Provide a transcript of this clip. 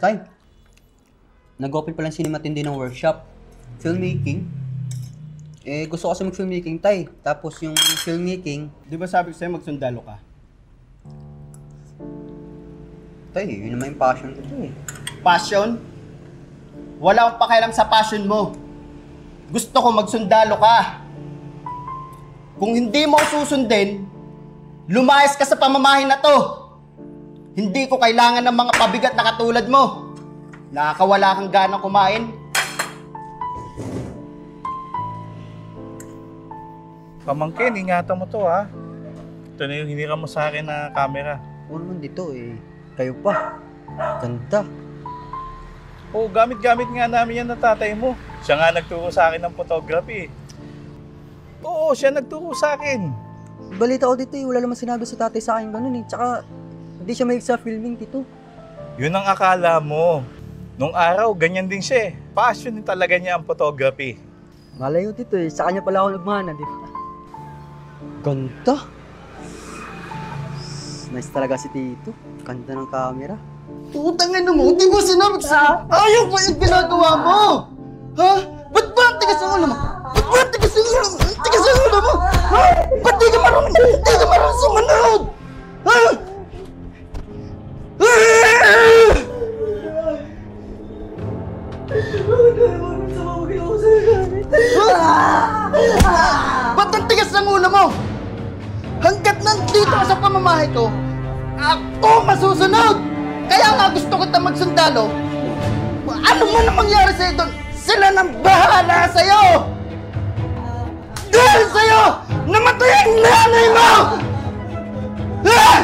Tay, nag-open pa lang si Matindi ng workshop. Filmmaking. Gusto ko kasi mag-filmmaking, Tay. Tapos yung filmmaking... Di ba sabi ko sa'yo magsundalo ka? Tay, yun naman yung passion ko to eh. Passion? Wala akong pakialam sa passion mo. Gusto ko magsundalo ka. Kung hindi mo ako susundin, lumayas ka sa pamamahay na to. Hindi ko kailangan ng mga pabigat na katulad mo. Nakakawala kang ganang kumain. Pamangkin, ingatan mo to ha. Ito na yung hinira mo sa akin na camera. Oo naman dito eh. Kayo pa. Ganda. Oo, gamit-gamit nga namin yan ng tatay mo. Siya nga nagturo sa akin ng photography. Oo, siya nagturo sa akin. Balita ko dito eh. Wala naman sinabi sa tatay sa akin ganun eh. Tsaka, hindi siya mahilig sa filming dito. Yun ang akala mo. Nung araw, ganyan din siya eh. Passion din talaga niya ang photography. Malayo dito eh. Sa kanya pala ako nagmana, di ba? Ganda. Nice talaga si Tito. Ganda ng camera. Tutangin mo, di ba sinabi sa ayaw ba yung ginagawa mo? Ha? Ba't ba ang tigas ng ulo mo? Ba't ba ang tigas ng ulo mo? Ang tigas ng ulo mo? Ha? Ba't di ka marunong? Di ka marunong sumunod? Ha? Ba't ang tigas ng ulo mo? Hanggat nandito ka sa pamamahay ko, ako masusunod! Kaya nga gusto ko tayong magsundalo. Ano man ang mangyari sa'yo doon, sila nang bahala sa'yo! Dahil sa'yo, namatay ang nanay mo! Ah!